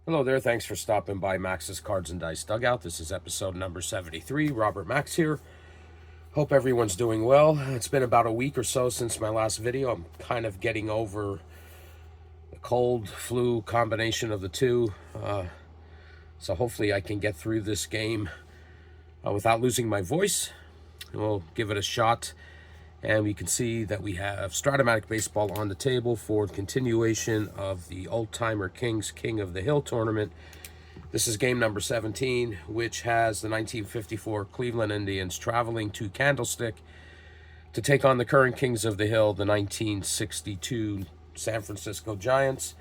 Hello there, thanks for stopping by Max's Cards and Dice Dugout. This is episode number 73. Robert Max here. Hope everyone's doing well. It's been about a week or so since my last video. I'm kind of getting over the cold, flu combination of the two. So hopefully I can get through this game without losing my voice. We'll give it a shot. And we can see that we have Strat-O-Matic baseball on the table for continuation of the Oldtimer Kings King of the Hill tournament. This is game number 17, which has the 1954 Cleveland Indians traveling to Candlestick to take on the current Kings of the Hill, the 1962 San Francisco Giants.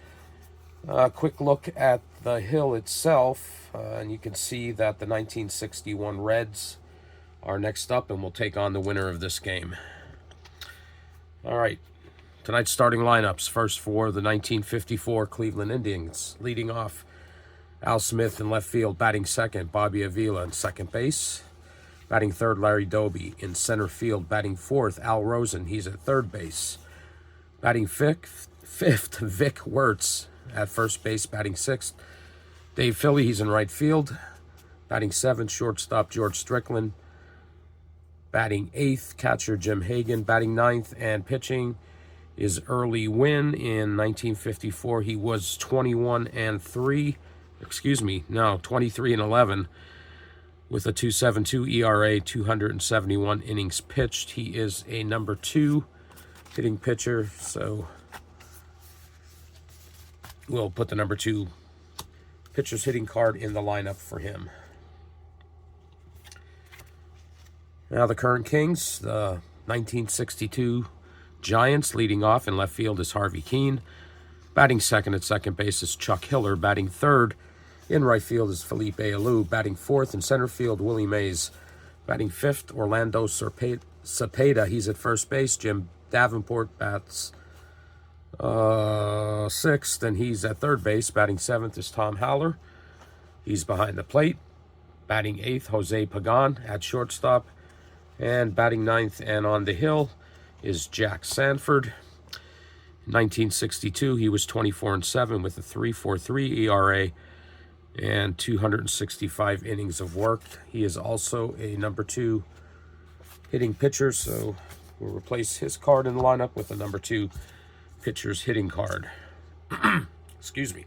Quick look at the hill itself, and you can see that the 1961 Reds are next up, and we'll take on the winner of this game. All right, tonight's starting lineups. First for the 1954 Cleveland Indians. Leading off, Al Smith in left field. Batting second, Bobby Avila in second base. Batting third, Larry Doby in center field. Batting fourth, Al Rosen. He's at third base. Batting fifth, Vic Wertz at first base. Batting sixth, Dave Philly. He's in right field. Batting seventh, shortstop George Strickland. Batting eighth, catcher Jim Hagan. Batting ninth and pitching is Early Wynn. In 1954, he was 23 and 11 with a 2.72 ERA, 271 innings pitched. He is a number 2 hitting pitcher, so we'll put the number 2 pitcher's hitting card in the lineup for him. Now the current Kings, the 1962 Giants. Leading off in left field is Harvey Keene. Batting second at second base is Chuck Hiller. Batting third in right field is Felipe Alou. Batting fourth in center field, Willie Mays. Batting fifth, Orlando Cepeda. He's at first base. Jim Davenport bats sixth, and he's at third base. Batting seventh is Tom Haller. He's behind the plate. Batting eighth, Jose Pagan at shortstop. And batting ninth and on the hill is Jack Sanford. In 1962, he was 24 and 7 with a 3.43 ERA and 265 innings of work. He is also a number 2 hitting pitcher, so we'll replace his card in the lineup with a number 2 pitcher's hitting card. Excuse me.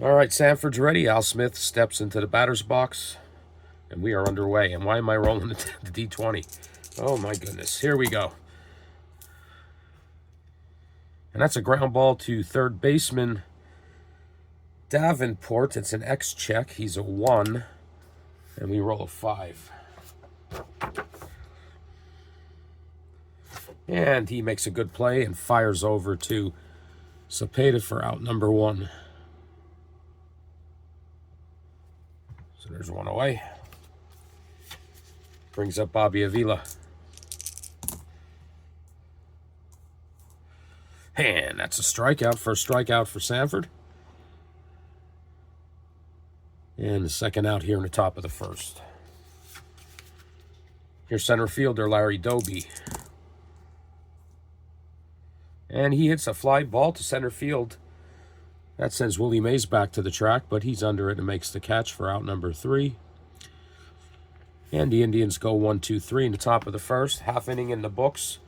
All right, Sanford's ready. Al Smith steps into the batter's box, and we are underway. And why am I rolling the D20? Oh, my goodness. Here we go. And that's a ground ball to third baseman Davenport. It's an X check. He's a 1. And we roll a 5. And he makes a good play and fires over to Cepeda for out number 1. So there's 1 away. Brings up Bobby Avila. And that's a strikeout. First strikeout for Sanford. And the second out here in the top of the first. Here's center fielder Larry Doby. And he hits a fly ball to center field. That sends Willie Mays back to the track, but he's under it and makes the catch for out number 3. And the Indians go 1-2-3 in the top of the first. Half inning in the books.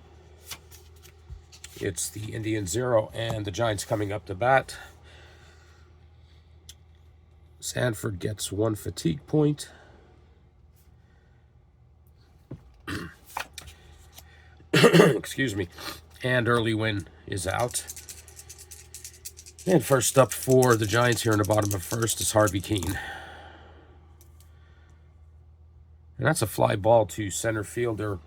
It's the Indians 0 and the Giants coming up to bat. Sanford gets 1 fatigue point. Excuse me. And Early Wynn is out. And first up for the Giants here in the bottom of first is Harvey Keene. And that's a fly ball to center fielder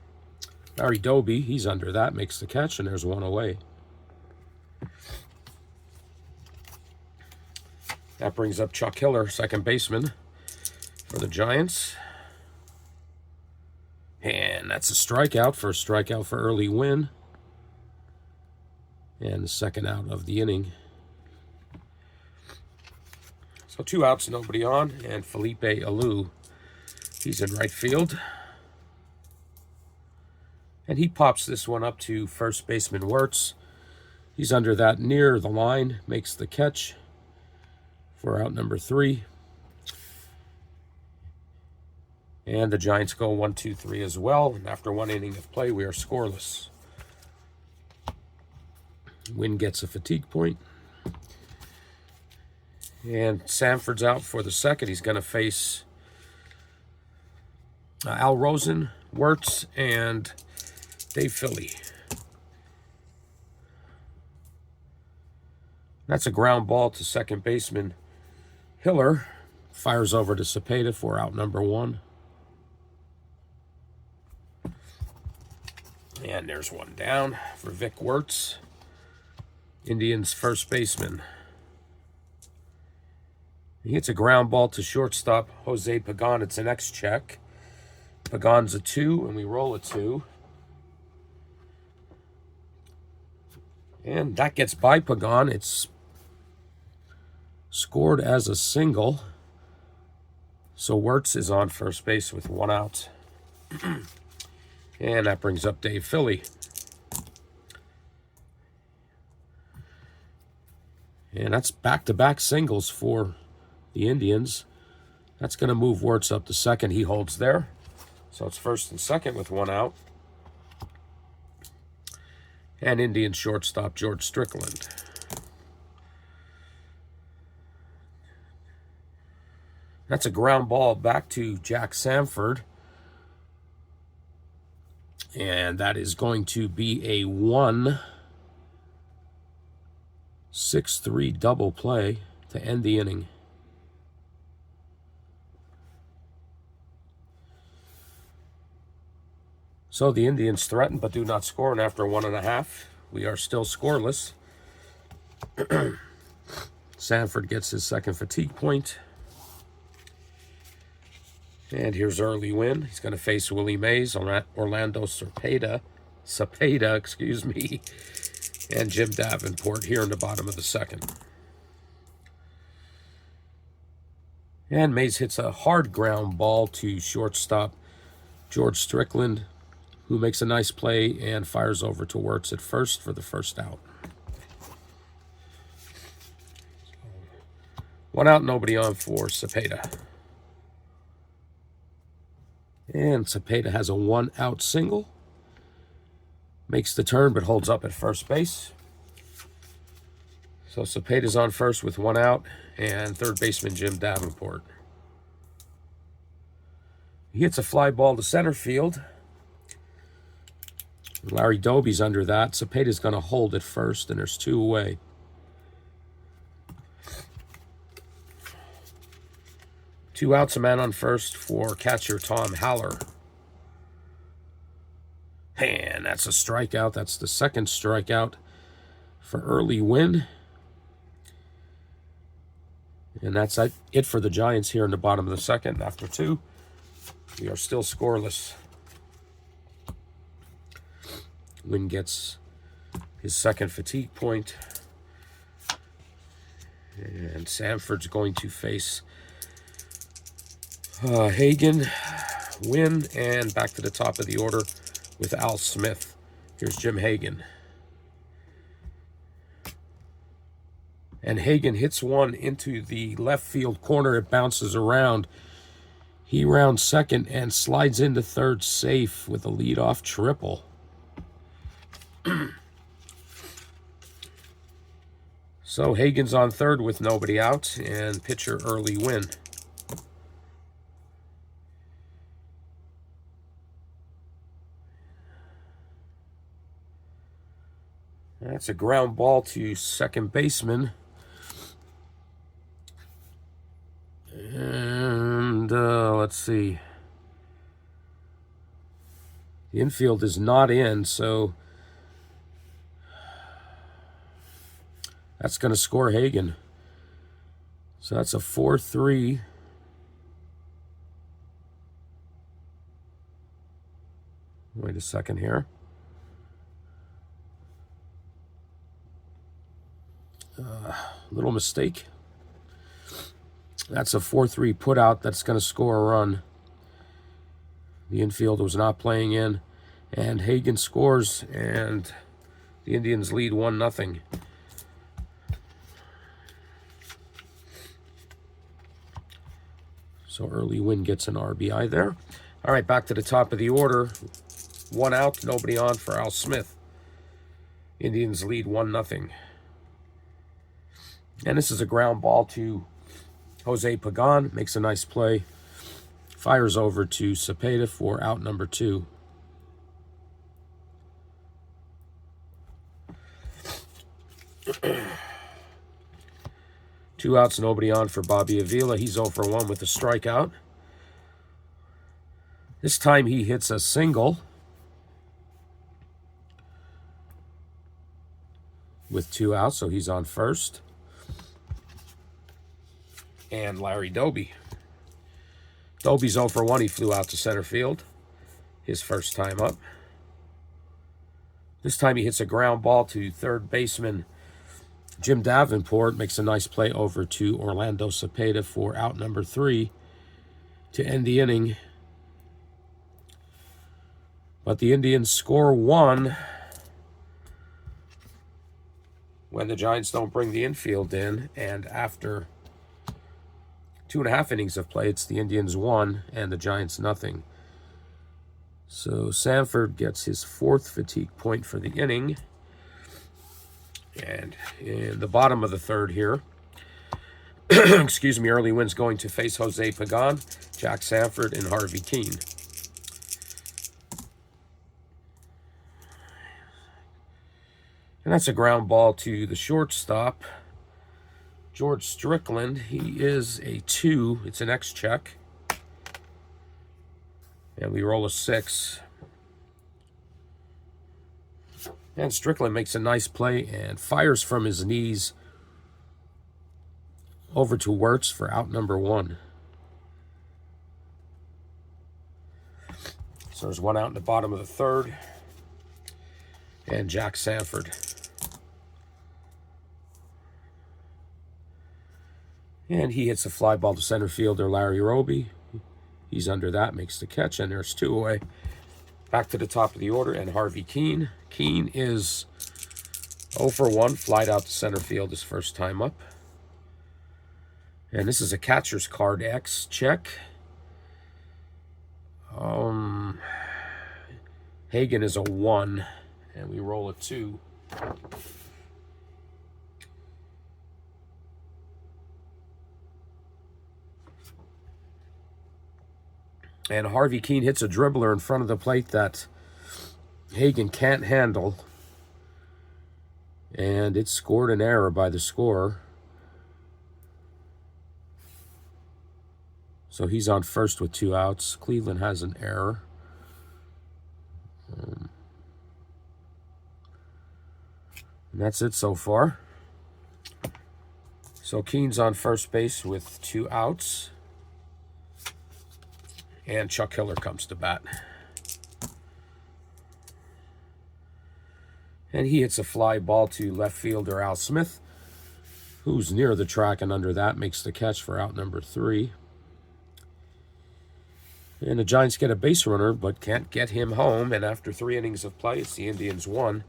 Larry Doby. He's under that, makes the catch, and there's 1 away. That brings up Chuck Hiller, second baseman for the Giants. And that's a strikeout. First strikeout for Early Wynn. And the second out of the inning. So 2 outs, nobody on, and Felipe Alou, he's in right field. And he pops this one up to first baseman Wertz. He's under that near the line, makes the catch for out number 3. And the Giants go 1, 2, 3 as well. And after 1 inning of play, we are scoreless. Wynn gets a fatigue point. And Sanford's out for the second. He's going to face Al Rosen, Wirtz, and Dave Philly. That's a ground ball to second baseman Hiller. Fires over to Cepeda for out number 1. And there's one down for Vic Wirtz, Indians first baseman. He hits a ground ball to shortstop Jose Pagan. It's an X-check. Pagan's a 2, and we roll a 2. And that gets by Pagan. It's scored as a single. So Wirtz is on first base with 1 out. And that brings up Dave Philly. And that's back-to-back singles for the Indians. That's going to move Wirtz up to second. He holds there. So it's first and second with 1 out. And Indian shortstop George Strickland. That's a ground ball back to Jack Sanford. And that is going to be a 1-6-3 double play to end the inning. So the Indians threaten but do not score, and after 1.5, we are still scoreless. Sanford gets his second fatigue point. And here's early Wynn. He's going to face Willie Mays, Orlando Cepeda, and Jim Davenport here in the bottom of the second. And Mays hits a hard ground ball to shortstop George Strickland, who makes a nice play and fires over to Wirtz at first for the first out. 1 out, nobody on for Cepeda. And Cepeda has a 1-out single. Makes the turn, but holds up at first base. So Cepeda's on first with 1 out, and third baseman Jim Davenport. He hits a fly ball to center field. Larry Doby's under that. Cepeda's going to hold at first, and there's 2 away. Two outs, a man on first for catcher Tom Haller. And that's a strikeout. That's the second strikeout for early Wynn. And that's it for the Giants here in the bottom of the second. After 2, we are still scoreless. Wynn gets his second fatigue point. And Sanford's going to face Hagen, Wynn, and back to the top of the order with Al Smith. Here's Jim Hagen. And Hagen hits one into the left field corner. It bounces around. He rounds second and slides into third safe with a leadoff triple. So Hagen's on third with nobody out, and pitcher early Wynn. That's a ground ball to second baseman. And let's see. The infield is not in, so that's going to score Hagen. So that's a 4-3. Wait a second here. Little mistake. That's a 4-3 put out. That's going to score a run. The infield was not playing in. And Hagen scores, and The Indians lead 1-0. So Early Win gets an RBI there. All right, back to the top of the order. 1 out, nobody on for Al Smith. Indians lead 1-0. And this is a ground ball to Jose Pagan. Makes a nice play. Fires over to Cepeda for out number 2. Two outs, nobody on for Bobby Avila. He's 0 for 1 with a strikeout. This time he hits a single with 2 outs, so he's on first. And Larry Doby. Doby's 0 for 1. He flew out to center field. His first time up. This time he hits a ground ball to third baseman Jim Davenport. Makes a nice play over to Orlando Cepeda for out number 3 to end the inning. But the Indians score 1 when the Giants don't bring the infield in. And after 2.5 innings of play, it's the Indians 1 and the Giants 0. So Sanford gets his 4th fatigue point for the inning. And in the bottom of the 3rd here, excuse me, Early Win's going to face Jose Pagan, Jack Sanford, and Harvey Keene. And that's a ground ball to the shortstop, George Strickland. He is a 2. It's an X check. And we roll a 6. And Strickland makes a nice play and fires from his knees over to Wirtz for out number 1. So there's 1 out in the bottom of the 3rd. And Jack Sanford. And he hits a fly ball to center fielder Larry Roby. He's under that, makes the catch, and there's 2 away. Back to the top of the order, and Harvey Keene. Keene is 0 for 1, flied out to center field his first time up. And this is a catcher's card X check. Hagen is a 1, and we roll a 2. And Harvey Keene hits a dribbler in front of the plate that Hagen can't handle. And it scored an error by the scorer. So he's on first with 2 outs. Cleveland has an error. And that's it so far. So Keene's on first base with 2 outs. And Chuck Hiller comes to bat. And he hits a fly ball to left fielder Al Smith, who's near the track and under that, makes the catch for out number 3. And the Giants get a base runner, but can't get him home. And after 3 innings of play, it's the Indians 1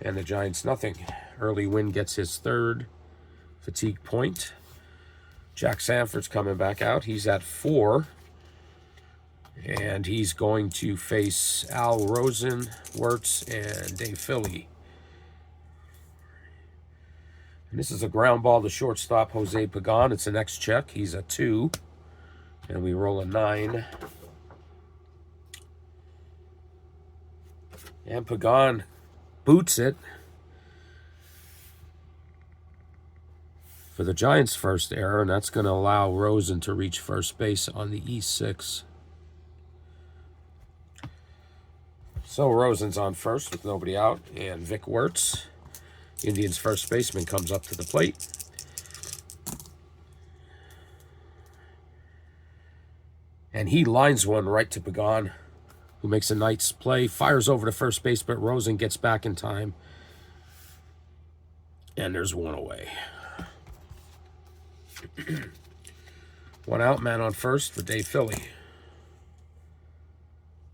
and the Giants 0. Early Win gets his 3rd fatigue point. Jack Sanford's coming back out. He's at 4. And he's going to face Al Rosen, Wirtz, and Dave Philly. And this is a ground ball to shortstop Jose Pagan. It's an X check. He's a 2. And we roll a 9. And Pagan boots it for the Giants' first error, and that's going to allow Rosen to reach first base on the E6. So Rosen's on first with nobody out, and Vic Wirtz, Indians' first baseman, comes up to the plate. And he lines one right to Pagan, who makes a nice play, fires over to first base, but Rosen gets back in time. And there's 1 away. 1 out, man on first for Dave Philly.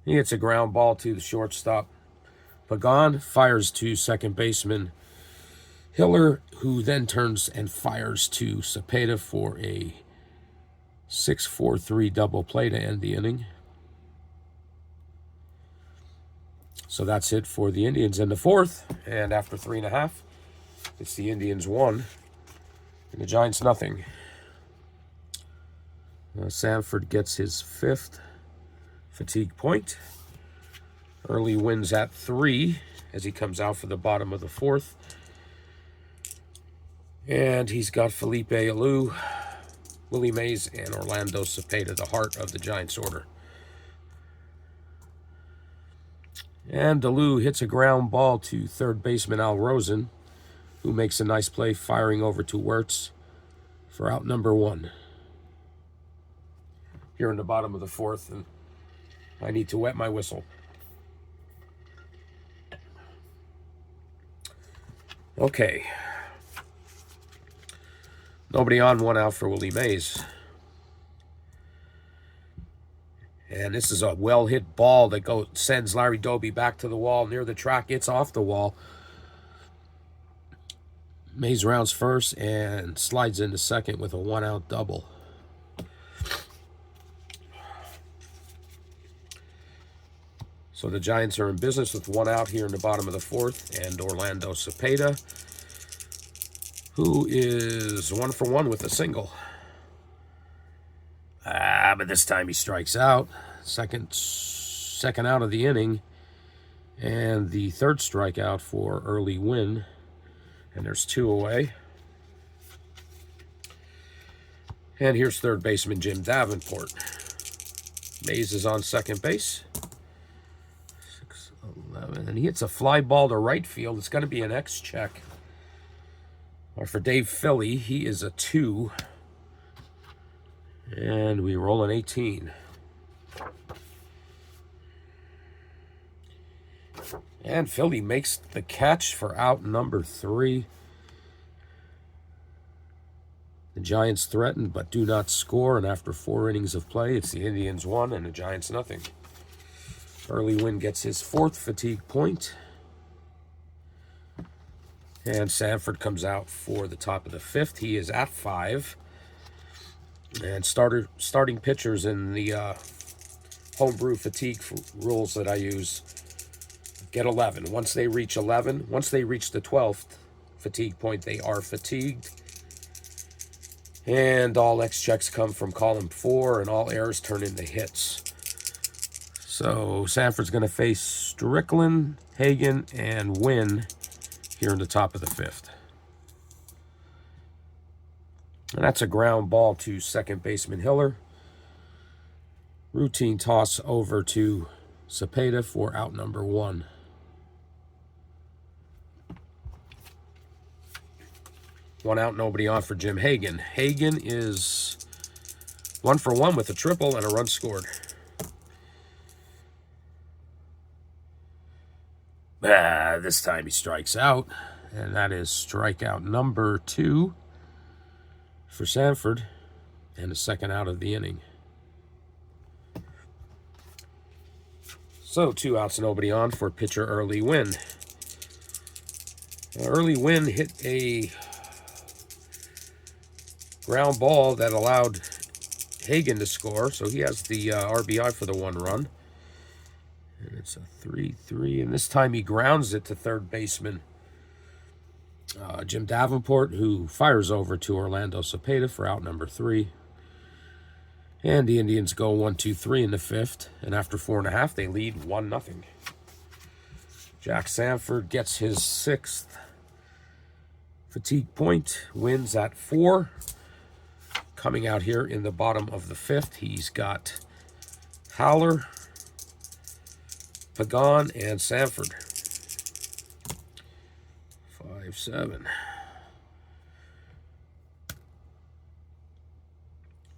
He hits a ground ball to the shortstop, Pagan fires to second baseman Hiller, who then turns and fires to Cepeda for a 6-4-3 double play to end the inning. So that's it for the Indians in the fourth. And after 3.5, it's the Indians 1 and the Giants nothing. Sanford gets his 5th fatigue point. Early wins at 3 as he comes out for the bottom of the 4th. And he's got Felipe Alou, Willie Mays, and Orlando Cepeda, the heart of the Giants order. And Alou hits a ground ball to third baseman Al Rosen, who makes a nice play firing over to Wirtz for out number 1. Here in the bottom of the 4th, and I need to wet my whistle. Okay. Nobody on, 1 out for Willie Mays. And this is a well-hit ball that sends Larry Doby back to the wall near the track. It's off the wall. Mays rounds first and slides into second with a 1-out double. So the Giants are in business with 1 out here in the bottom of the 4th. And Orlando Cepeda, who is 1 for 1 with a single. But this time he strikes out. Second out of the inning. And the 3rd strikeout for Early Win. And there's 2 away. And here's third baseman Jim Davenport. Mays is on second base. 6-11. And he hits a fly ball to right field. It's going to be an X check. Or for Dave Philly, he is a 2. And we roll an 18. And Philly makes the catch for out number 3. The Giants threaten but do not score. And after 4 innings of play, it's the Indians 1 and the Giants nothing. Early Win gets his 4th fatigue point. And Sanford comes out for the top of the 5th. He is at 5. And starting pitchers in the homebrew fatigue rules that I use get 11. Once they reach the 12th fatigue point, they are fatigued. And all X checks come from column 4, and all errors turn into hits. So Sanford's going to face Strickland, Hagen, and Wynn here in the top of the 5th. And that's a ground ball to second baseman Hiller. Routine toss over to Cepeda for out number 1. One out, nobody on for Jim Hagen. Hagen is 1 for 1 with a triple and a run scored. This time he strikes out, and that is strikeout number 2 for Sanford, and the 2nd out of the inning. So 2 outs, nobody on for pitcher Early Win. Early Win hit a ground ball that allowed Hagen to score, so he has the RBI for the 1 run. And it's a 3-3, and this time he grounds it to third baseman Jim Davenport, who fires over to Orlando Cepeda for out number 3. And the Indians go 1-2-3 in the 5th, and after 4.5, they lead 1-0. Jack Sanford gets his 6th fatigue point, wins at 4. Coming out here in the bottom of the 5th, he's got Howler, Pagan, and Sanford. 5-7.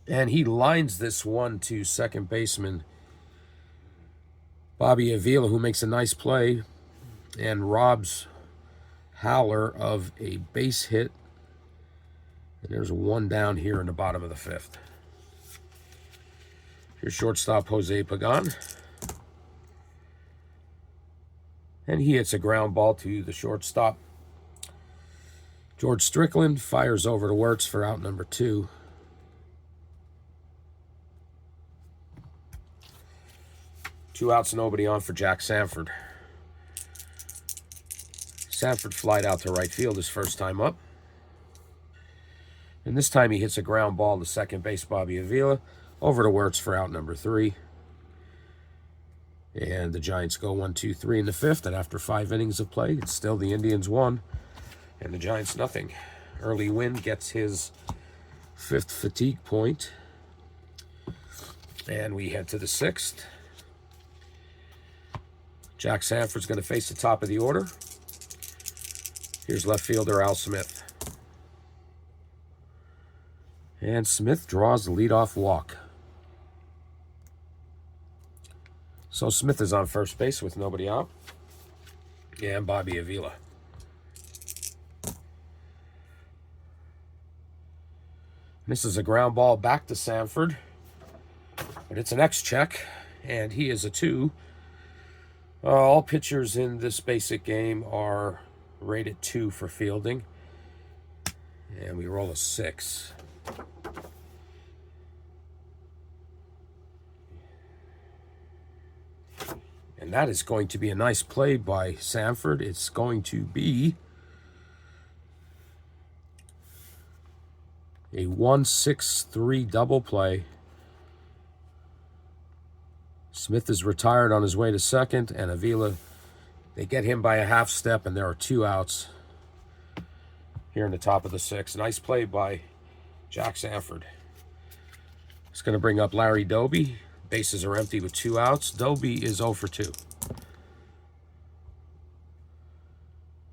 And he lines this one to second baseman Bobby Avila, who makes a nice play and robs Howler of a base hit. And there's 1 down here in the bottom of the 5th. Here's shortstop Jose Pagan. And he hits a ground ball to the shortstop. George Strickland fires over to Wirtz for out number 2. Two outs, nobody on for Jack Sanford. Sanford flied out to right field his first time up. And this time he hits a ground ball to second base, Bobby Avila, over to Wirtz for out number 3. And the Giants go 1-2-3 in the 5th. And after 5 innings of play, it's still the Indians 1 and the Giants nothing. Early Win gets his 5th fatigue point. And we head to the 6th. Jack Sanford's going to face the top of the order. Here's left fielder Al Smith. And Smith draws the leadoff walk. So Smith is on first base with nobody out. And Bobby Avila. This is a ground ball back to Sanford. But it's an X-check. And he is a 2. All pitchers in this basic game are rated 2 for fielding. And we roll a 6. And that is going to be a nice play by Sanford. It's going to be a 1-6-3 double play. Smith is retired on his way to second, and Avila, they get him by a half step, and there are 2 outs here in the top of the 6th. Nice play by Jack Sanford. It's going to bring up Larry Doby. Bases are empty with 2 outs. Doby is 0 for 2.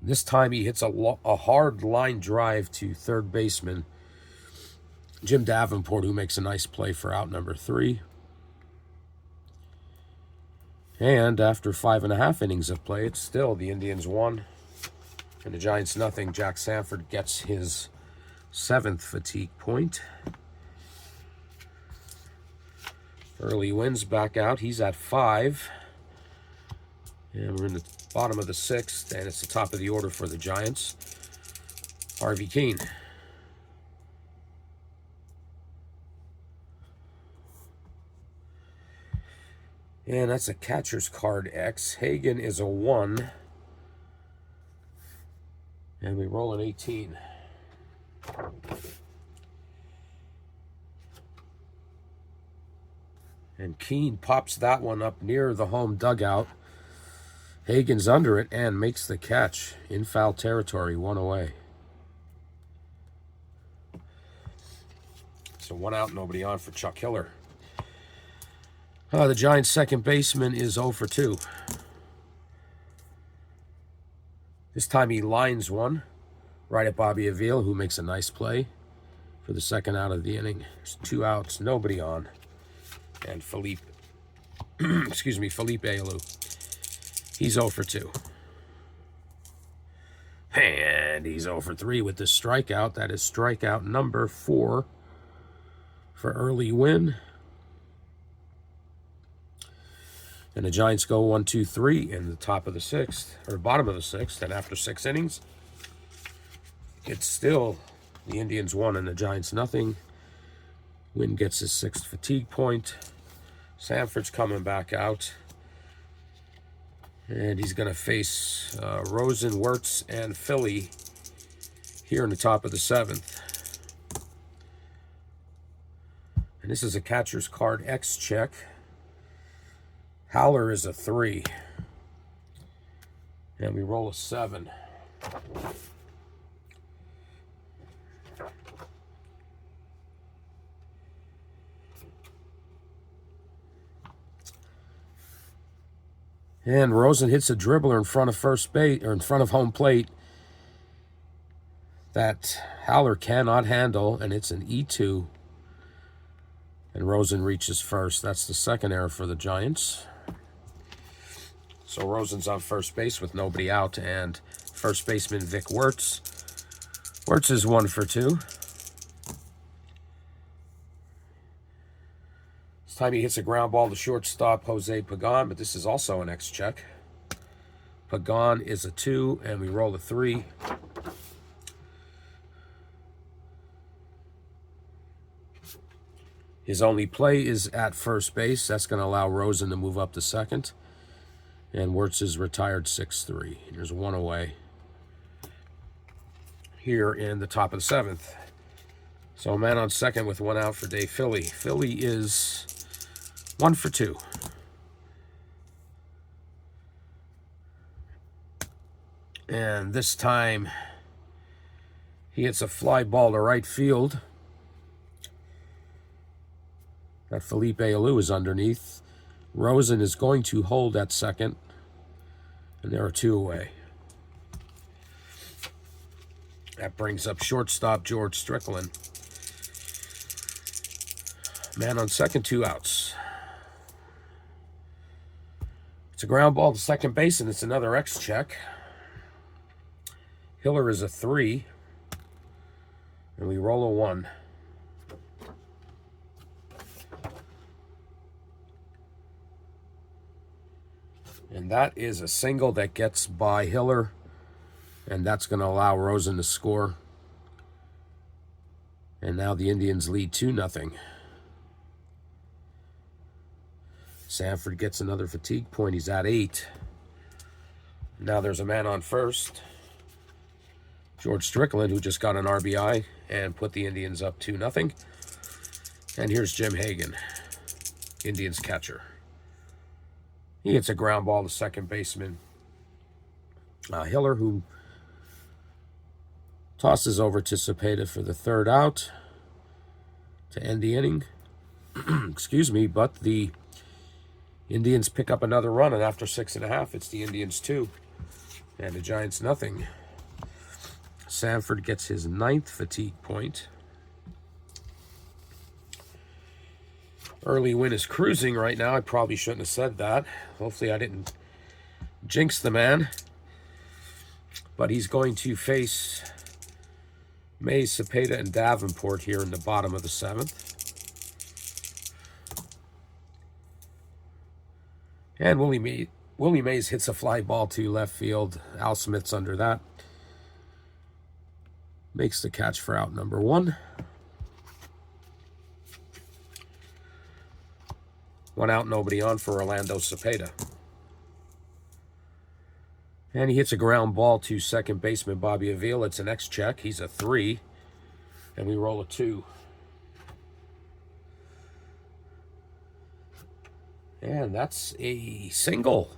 This time he hits a hard line drive to third baseman Jim Davenport, who makes a nice play for out number 3. And after 5.5 innings of play, it's still the Indians 1 and the Giants nothing. Jack Sanford gets his 7th fatigue point. Early Wins back out. He's at 5. And we're in the bottom of the 6th, and it's the top of the order for the Giants. Harvey Keene. And that's a catcher's card X. Hagen is a 1. And we roll an 18. And Keene pops that one up near the home dugout. Hagen's under it and makes the catch in foul territory, 1 away. So 1 out, nobody on for Chuck Hiller. The Giants' second baseman is 0 for 2. This time he lines one right at Bobby Avila, who makes a nice play for the 2nd out of the inning. There's 2 outs, nobody on. And Felipe Alou. He's 0 for 2. And he's 0 for 3 with this strikeout. That is strikeout number 4 for Early Win. And the Giants go 1-2-3 in the top of the 6th, or bottom of the 6th. And after 6 innings, it's still the Indians 1 and the Giants nothing. Win gets his 6th fatigue point. Sanford's coming back out. And he's going to face Rosen, Wirtz, and Philly here in the top of the 7th. And this is a catcher's card X check. Howler is a 3. And we roll a 7. And Rosen hits a dribbler in front of first base, or in front of home plate, that Howler cannot handle, and it's an E2. And Rosen reaches first. That's the 2nd error for the Giants. So Rosen's on first base with nobody out, and first baseman Vic Wirtz. Wirtz is 1 for 2. This time he hits a ground ball to shortstop Jose Pagan, but this is also an X check. Pagan is a 2, and we roll a 3. His only play is at first base. That's going to allow Rosen to move up to second. And Wirtz is retired 6-3. There's one away here in the top of the 7th. So a man on second with one out for Dave Philly. Philly is 1 for 2. And this time he hits a fly ball to right field that Felipe Alou is underneath. Rosen is going to hold at second, and there are 2 away. That brings up shortstop George Strickland. Man on second, 2 outs. It's a ground ball to second base, and it's another X check. Hiller is a 3, and we roll a 1. And that is a single that gets by Hiller, and that's going to allow Rosen to score. And now the Indians lead 2-0. Sanford gets another fatigue point. He's at 8. Now there's a man on first, George Strickland, who just got an RBI and put the Indians up 2-0. And here's Jim Hagan, Indians catcher. He hits a ground ball to second baseman Hiller, who tosses over to Cepeda for the 3rd out to end the inning. Excuse me, but the Indians pick up another run, and after 6.5, it's the Indians 2 and the Giants 0. Sanford gets his 9th fatigue point. Early Win is cruising right now. I probably shouldn't have said that. Hopefully I didn't jinx the man. But he's going to face Mays, Cepeda, and Davenport here in the bottom of the 7th. And Willie Mays hits a fly ball to left field. Al Smith's under that. Makes the catch for out number 1. 1 out, nobody on for Orlando Cepeda. And he hits a ground ball to second baseman Bobby Avila. It's an X check. He's a 3. And we roll a 2. And that's a single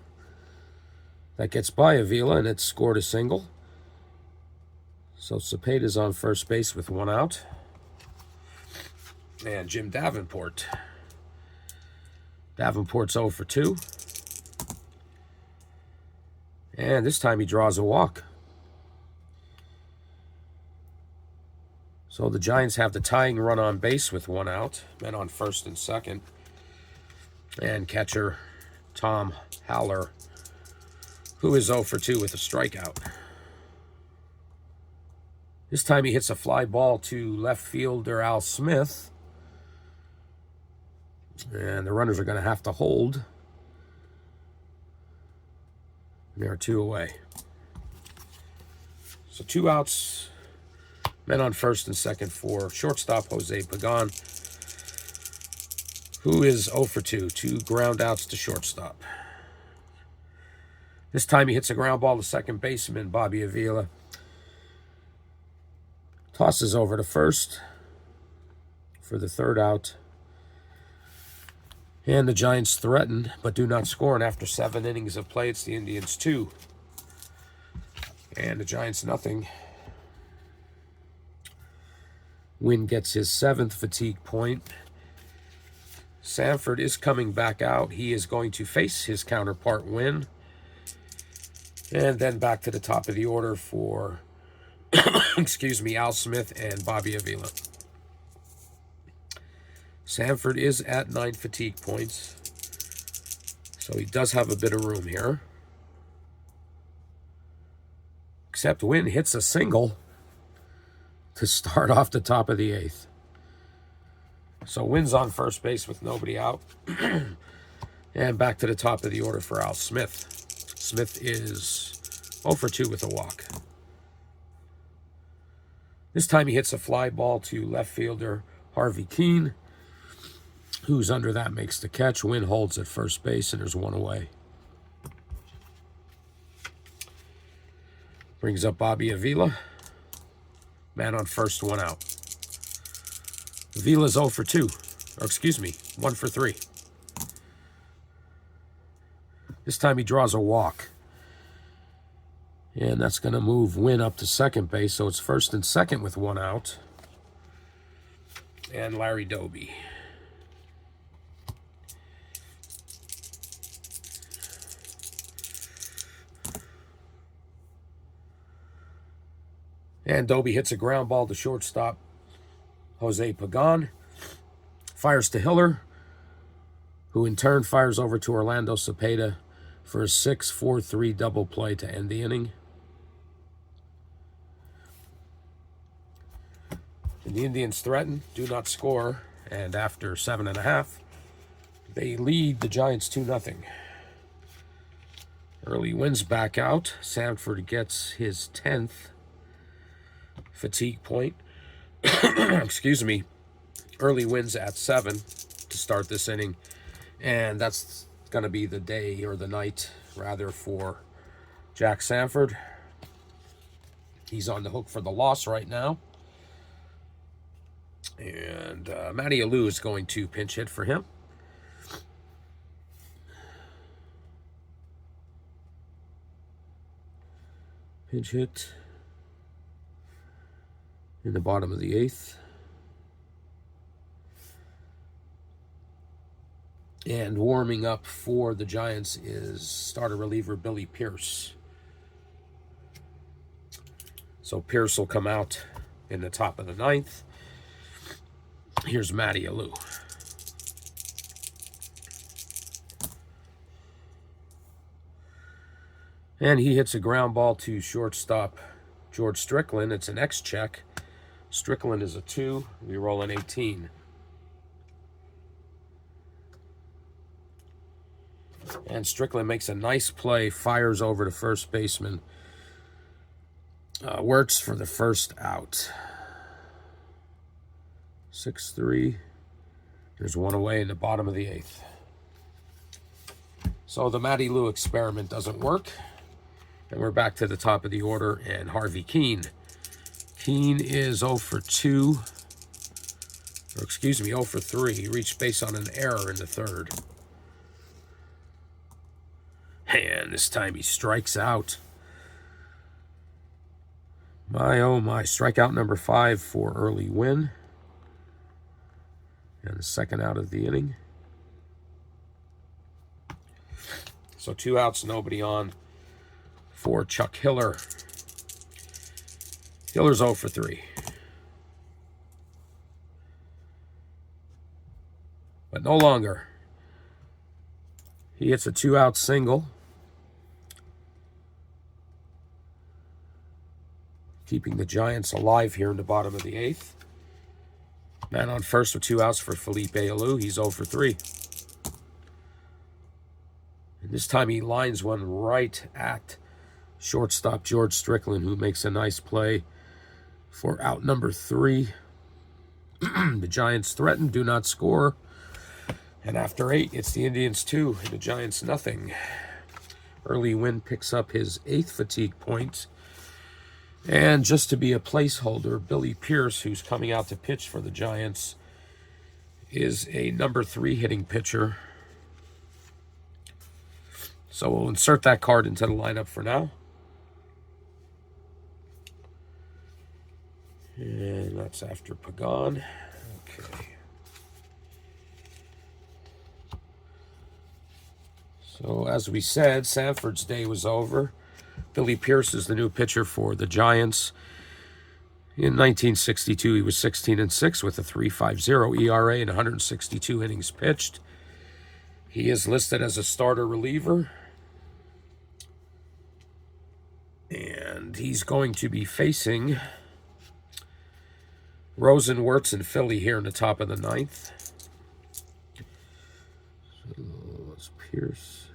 that gets by Avila, and it's scored a single. So Cepeda's on first base with 1 out. And Jim Davenport. Davenport's 0 for 2. And this time he draws a walk. So the Giants have the tying run on base with 1 out. Men on first and second. And catcher Tom Haller, who is 0 for 2 with a strikeout. This time he hits a fly ball to left fielder Al Smith. And the runners are going to have to hold. And there are 2 away. So 2 outs. Men on first and second for shortstop Jose Pagan, who is 0 for 2. 2 ground outs to shortstop. This time he hits a ground ball to second baseman Bobby Avila. Tosses over to first for the 3rd out. And the Giants threaten, but do not score. And after 7 innings of play, it's the Indians 2. And the Giants 0. Wynn gets his 7th fatigue point. Sanford is coming back out. He is going to face his counterpart, Wynn. And then back to the top of the order for, excuse me, Al Smith and Bobby Avila. Sanford is at 9 fatigue points. So he does have a bit of room here. Except Wynn hits a single to start off the top of the 8th. So Wynn's on first base with nobody out. And back to the top of the order for Al Smith. Smith is 0 for 2 with a walk. This time he hits a fly ball to left fielder Harvey Keene. Who's under that makes the catch. Wynn holds at first base, and there's one away. Brings up Bobby Avila. Man on first, one out. Avila's 0 for 2. Or excuse me, 1 for 3. This time he draws a walk. And that's going to move Wynn up to second base, so it's first and second with one out. And Larry Doby. And Doby hits a ground ball to shortstop Jose Pagan. Fires to Hiller, who in turn fires over to Orlando Cepeda for a 6-4-3 double play to end the inning. And the Indians threaten, do not score, and after 7.5, they lead the Giants 2-0. Early Wynn's back out. Sanford gets his 10th fatigue point. Excuse me. Early Wynn's at 7 to start this inning. And that's going to be the day, or the night, rather, for Jack Sanford. He's on the hook for the loss right now. And Matty Alou is going to pinch hit for him. Pinch hit in the bottom of the 8th. And warming up for the Giants is starter reliever Billy Pierce. So Pierce will come out in the top of the 9th. Here's Matty Alou. And he hits a ground ball to shortstop George Strickland. It's an X check. Strickland is a 2. We roll an 18. And Strickland makes a nice play, fires over to first baseman Wirtz for the first out. 6-3. There's one away in the bottom of the 8th. So the Matty Alou experiment doesn't work. And we're back to the top of the order, and Harvey Keene. Keene is 0 for 2. Or excuse me, 0 for 3. He reached base on an error in the 3rd. And this time he strikes out. My, oh my. Strikeout number 5 for Early Wynn. And the second out of the inning. So 2 outs, nobody on for Chuck Hiller. Hiller's 0 for 3. But no longer. He hits a 2-out single, keeping the Giants alive here in the bottom of the 8th. Man on first with 2 outs for Felipe Alou. He's 0 for 3. And this time he lines one right at shortstop George Strickland, who makes a nice play for out number 3. The Giants threaten, do not score. And after 8, it's the Indians 2 and the Giants nothing. Early Wynn picks up his 8th fatigue point. And just to be a placeholder, Billy Pierce, who's coming out to pitch for the Giants, is a number 3 hitting pitcher. So we'll insert that card into the lineup for now. And that's after Pagan. Okay. So as we said, Sanford's day was over. Billy Pierce is the new pitcher for the Giants. In 1962, he was 16-6 with a 3.50 ERA and 162 innings pitched. He is listed as a starter reliever. And he's going to be facing Rosen, Wirtz, and Philly here in the top of the 9th. So that's Pierce.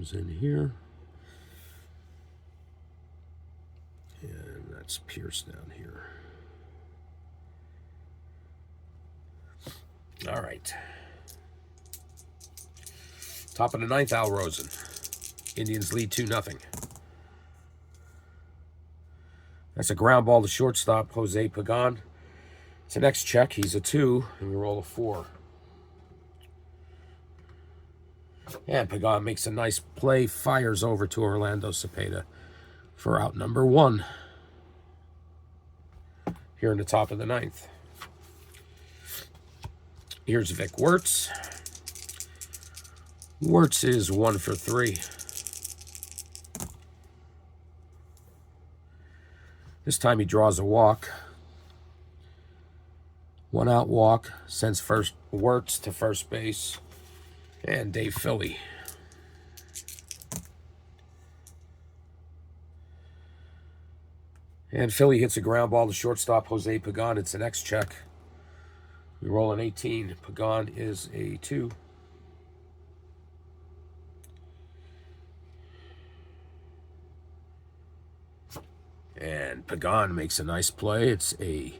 comes in here. And that's Pierce down here. All right. Top of the ninth, Al Rosen. Indians lead 2-0. That's a ground ball to shortstop, Jose Pagan. It's an X check. He's a 2, and we roll a 4. And Pagan makes a nice play, fires over to Orlando Cepeda for out number 1 here in the top of the ninth. Here's Vic Wertz. Wertz is 1 for 3. This time he draws a walk. 1 out walk, sends Wertz to first base. And Dave Philly. And Philly hits a ground ball to shortstop, Jose Pagan. It's an X check. We roll an 18. Pagan is a 2. And Pagan makes a nice play. It's a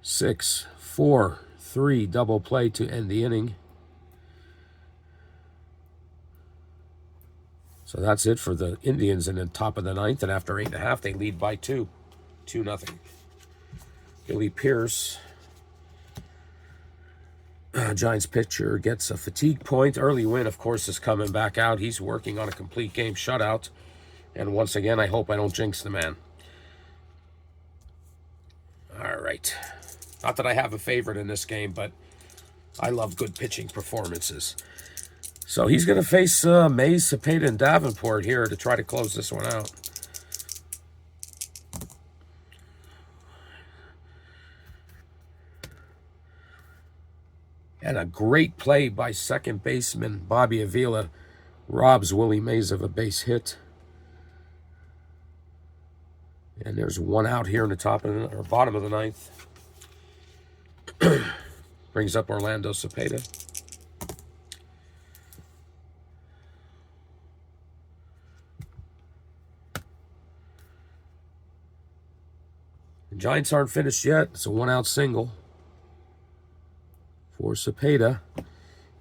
6-4-3 double play to end the inning. So that's it for the Indians in the top of the ninth. And after 8.5, they lead by 2. 2-0. Billy Pierce, Giants pitcher, gets a fatigue point. Early win, of course, is coming back out. He's working on a complete game shutout. And once again, I hope I don't jinx the man. All right. Not that I have a favorite in this game, but I love good pitching performances. So he's going to face Mays, Cepeda, and Davenport here to try to close this one out. And a great play by second baseman Bobby Avila robs Willie Mays of a base hit. And there's 1 out here in the top of the, or bottom of the ninth. Brings up Orlando Cepeda. The Giants aren't finished yet. It's a 1 out single for Cepeda.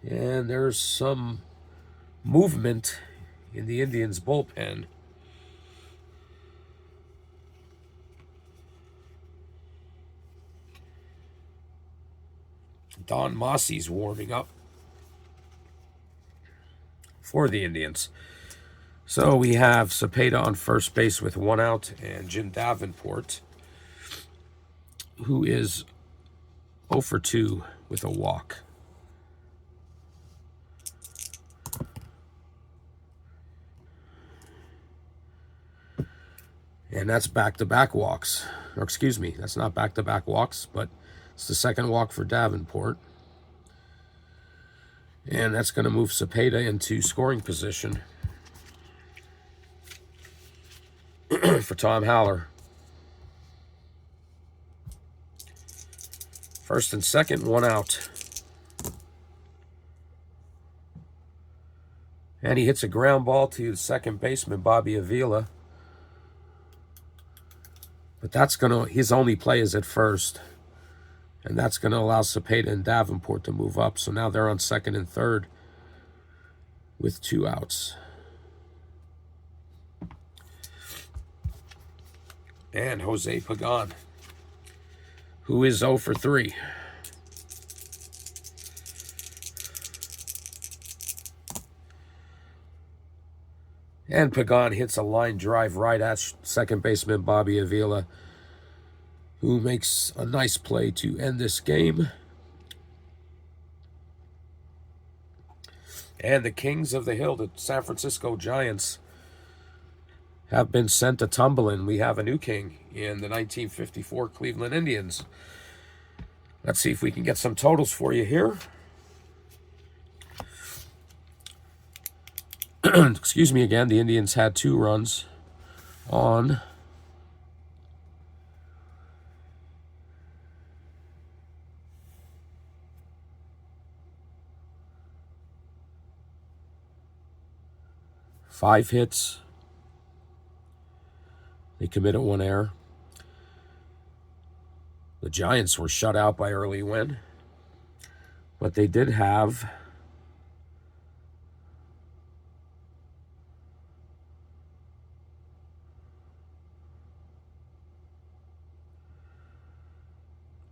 And there's some movement in the Indians' bullpen. Don Mossie's warming up for the Indians. So we have Cepeda on first base with 1 out, and Jim Davenport, who is 0 for 2 with a walk. And that's back-to-back walks. Or excuse me, that's not back-to-back walks, but it's the second walk for Davenport. And that's going to move Cepeda into scoring position for Tom Haller. First and second, 1 out. And he hits a ground ball to the second baseman, Bobby Avila. But that's going to, his only play is at first. And that's going to allow Cepeda and Davenport to move up. So now they're on second and third with 2 outs. And Jose Pagan, who is 0 for 3. And Pagan hits a line drive right at second baseman Bobby Avila, who makes a nice play to end this game. And the Kings of the Hill, the San Francisco Giants, have been sent a-tumbling. We have a new king in the 1954 Cleveland Indians. Let's see if we can get some totals for you here. Excuse me again. The Indians had 2 runs on 5 hits. They committed 1 error. The Giants were shut out by Early Win, but they did have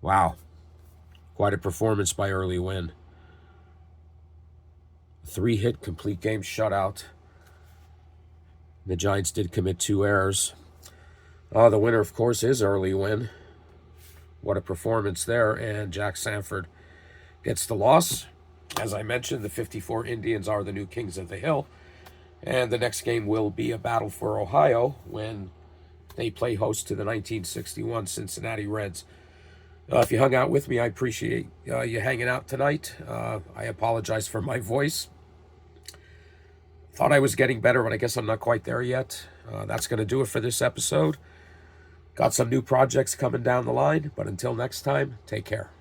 wow, quite a performance by Early Win. 3-hit complete game shutout. The Giants did commit 2 errors. The winner, of course, is Early Win. What a performance there. And Jack Sanford gets the loss. As I mentioned, the 54 Indians are the new kings of the hill. And the next game will be a battle for Ohio when they play host to the 1961 Cincinnati Reds. If you hung out with me, I appreciate you hanging out tonight. I apologize for my voice. Thought I was getting better, but I guess I'm not quite there yet. That's going to do it for this episode. Got some new projects coming down the line, but until next time, take care.